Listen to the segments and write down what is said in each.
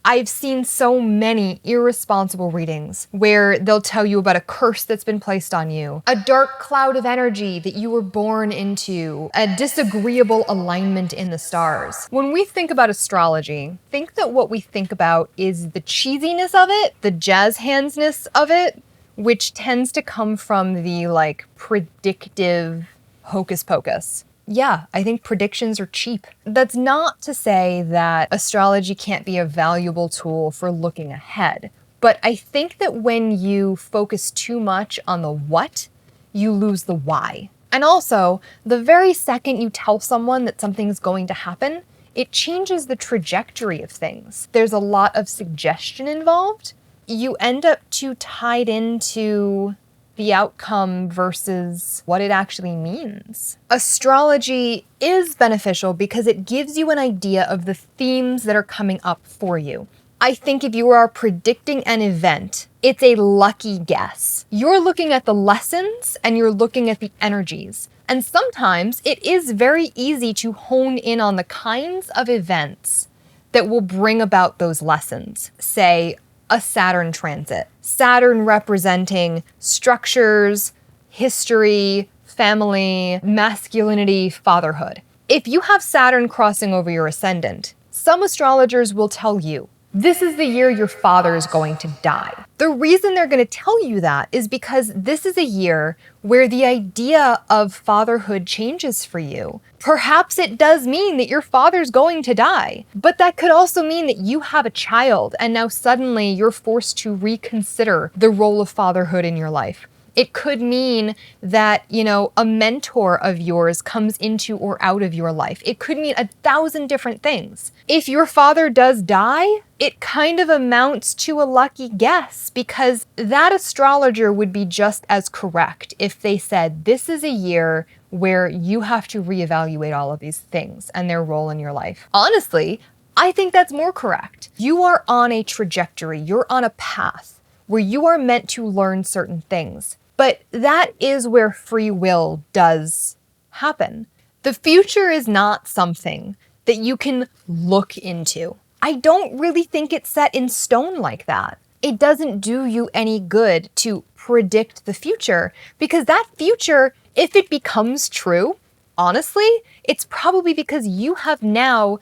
I've seen so many irresponsible readings where they'll tell you about a curse that's been placed on you, a dark cloud of energy that you were born into, a disagreeable alignment in the stars. When we think about astrology, think that what we think about is the cheesiness of it, the jazz handsness of it, which tends to come from the like predictive hocus pocus. Yeah, I think predictions are cheap. That's not to say that astrology can't be a valuable tool for looking ahead, but I think that when you focus too much on the what, you lose the why. And also, the very second you tell someone that something's going to happen, it changes the trajectory of things. There's a lot of suggestion involved. You end up too tied into the outcome versus what it actually means. Astrology is beneficial because it gives you an idea of the themes that are coming up for you. I think if you are predicting an event, it's a lucky guess. You're looking at the lessons and you're looking at the energies. And sometimes it is very easy to hone in on the kinds of events that will bring about those lessons. Say, a Saturn transit. Saturn representing structures, history, family, masculinity, fatherhood. If you have Saturn crossing over your ascendant, some astrologers will tell you, this is the year your father is going to die. The reason they're going to tell you that is because this is a year where the idea of fatherhood changes for you. Perhaps it does mean that your father's going to die, but that could also mean that you have a child and now suddenly you're forced to reconsider the role of fatherhood in your life. It could mean that, a mentor of yours comes into or out of your life. It could mean 1,000 different things. If your father does die, it kind of amounts to a lucky guess because that astrologer would be just as correct if they said, this is a year where you have to reevaluate all of these things and their role in your life. Honestly, I think that's more correct. You are on a trajectory. You're on a path where you are meant to learn certain things. But that is where free will does happen. The future is not something that you can look into. I don't really think it's set in stone like that. It doesn't do you any good to predict the future because that future, if it becomes true, honestly, it's probably because you have now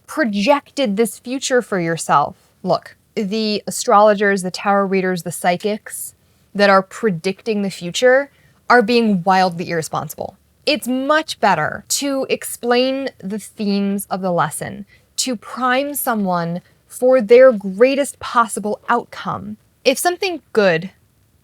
projected this future for yourself. Look, the astrologers, the tarot readers, the psychics that are predicting the future are being wildly irresponsible. It's much better to explain the themes of the lesson, to prime someone for their greatest possible outcome. If something good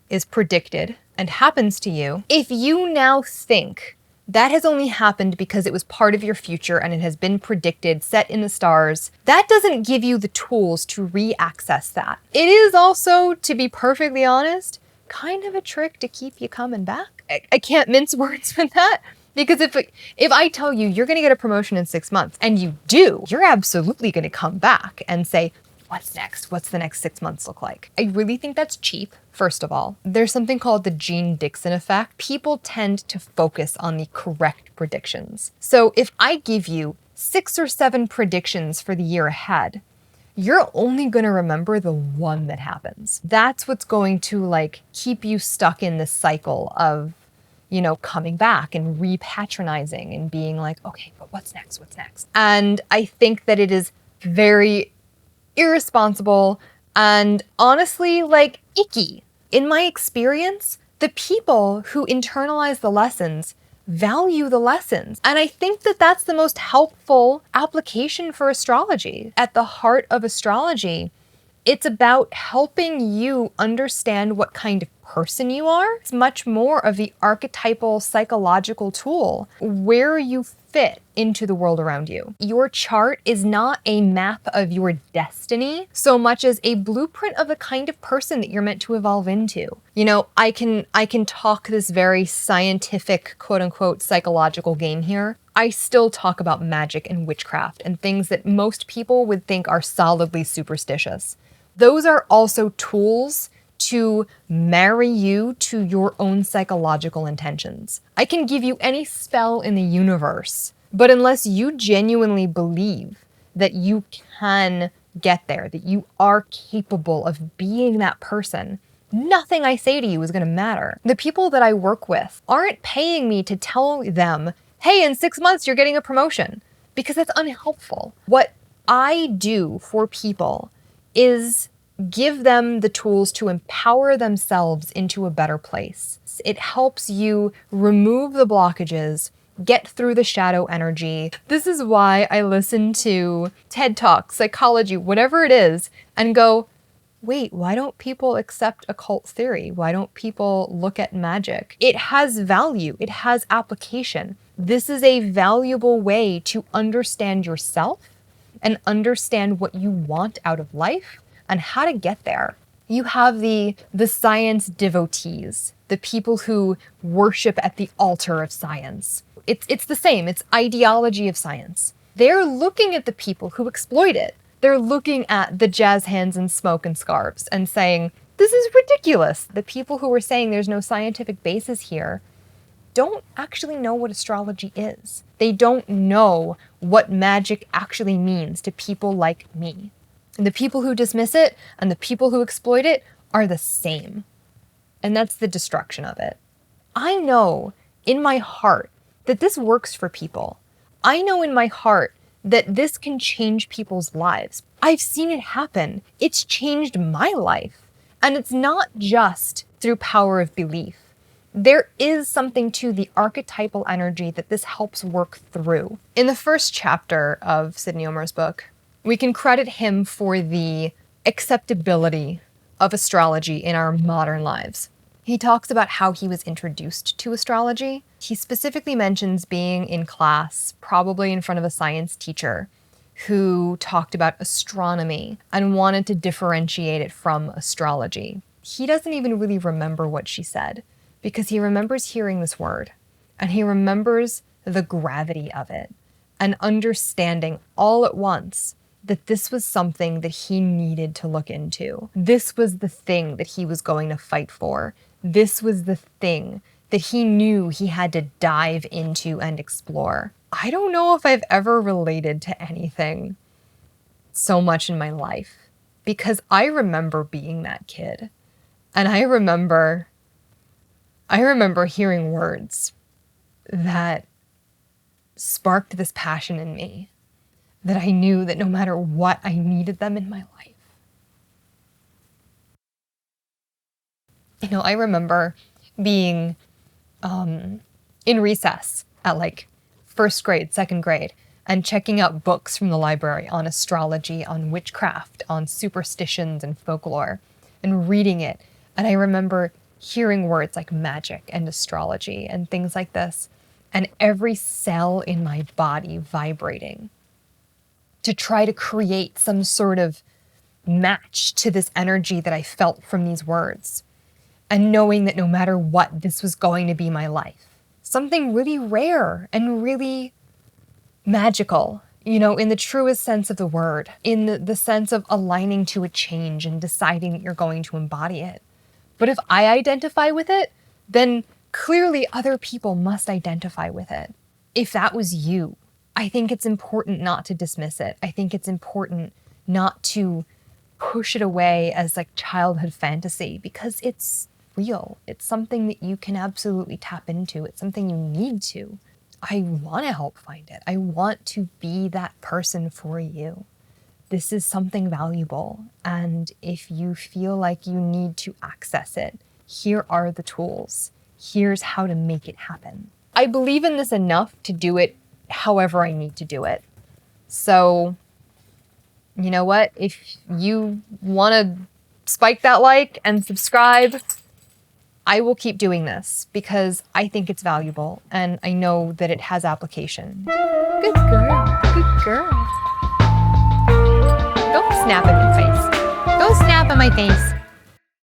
is predicted and happens to you, if you now think that has only happened because it was part of your future and it has been predicted, set in the stars, that doesn't give you the tools to re-access that. It is also, to be perfectly honest, kind of a trick to keep you coming back. I can't mince words with that because if I tell you you're going to get a promotion in 6 months and you do, you're absolutely going to come back and say, what's next? What's the next 6 months look like? I really think that's cheap, first of all. There's something called the Jeane Dixon effect. People tend to focus on the correct predictions. So if I give you 6 or 7 predictions for the year ahead, you're only going to remember the one that happens. That's what's going to keep you stuck in this cycle of, coming back and re-patronizing and being like, okay, but what's next? What's next? And I think that it is very irresponsible and honestly icky. In my experience, the people who internalize the lessons value the lessons. And I think that that's the most helpful application for astrology. At the heart of astrology, it's about helping you understand what kind of person you are. It's much more of the archetypal psychological tool where you fit into the world around you. Your chart is not a map of your destiny so much as a blueprint of the kind of person that you're meant to evolve into. I can talk this very scientific, quote unquote, psychological game here. I still talk about magic and witchcraft and things that most people would think are solidly superstitious. Those are also tools to marry you to your own psychological intentions. I can give you any spell in the universe, but unless you genuinely believe that you can get there, that you are capable of being that person, nothing I say to you is going to matter. The people that I work with aren't paying me to tell them, hey, in 6 months, you're getting a promotion, because that's unhelpful. What I do for people is give them the tools to empower themselves into a better place. It helps you remove the blockages, get through the shadow energy. This is why I listen to TED Talks, psychology, whatever it is, and go, wait, why don't people accept occult theory? Why don't people look at magic? It has value. It has application. This is a valuable way to understand yourself and understand what you want out of life and how to get there. You have the science devotees, the people who worship at the altar of science. It's the same. It's ideology of science. They're looking at the people who exploit it. They're looking at the jazz hands and smoke and scarves and saying, this is ridiculous. The people who are saying there's no scientific basis here don't actually know what astrology is. They don't know what magic actually means to people like me. And the people who dismiss it and the people who exploit it are the same. And that's the destruction of it. I know in my heart that this works for people. I know in my heart that this can change people's lives. I've seen it happen. It's changed my life. And it's not just through power of belief. There is something to the archetypal energy that this helps work through. In the first chapter of Sydney Omar's book, we can credit him for the acceptability of astrology in our modern lives. He talks about how he was introduced to astrology. He specifically mentions being in class, probably in front of a science teacher, who talked about astronomy and wanted to differentiate it from astrology. He doesn't even really remember what she said, because he remembers hearing this word, and he remembers the gravity of it, and understanding all at once that this was something that he needed to look into. This was the thing that he was going to fight for. This was the thing that he knew he had to dive into and explore. I don't know if I've ever related to anything so much in my life, because I remember being that kid. And I remember hearing words that sparked this passion in me, that I knew that no matter what, I needed them in my life. You know, I remember being in recess at like first grade, second grade, and checking out books from the library on astrology, on witchcraft, on superstitions and folklore, and reading it. And I remember hearing words like magic and astrology and things like this, and every cell in my body vibrating to try to create some sort of match to this energy that I felt from these words. And knowing that no matter what, this was going to be my life. Something really rare and really magical, you know, in the truest sense of the word, in the sense of aligning to a change and deciding that you're going to embody it. But if I identify with it, then clearly other people must identify with it. If that was you, I think it's important not to dismiss it. I think it's important not to push it away as like childhood fantasy, because it's real. It's something that you can absolutely tap into. It's something you need to. I want to help find it. I want to be that person for you. This is something valuable. And if you feel like you need to access it, here are the tools. Here's how to make it happen. I believe in this enough to do it however I need to do it. So, you know what? If you want to spike that like and subscribe, I will keep doing this because I think it's valuable and I know that it has application. Good girl. Good girl. Don't snap at my face. Don't snap at my face.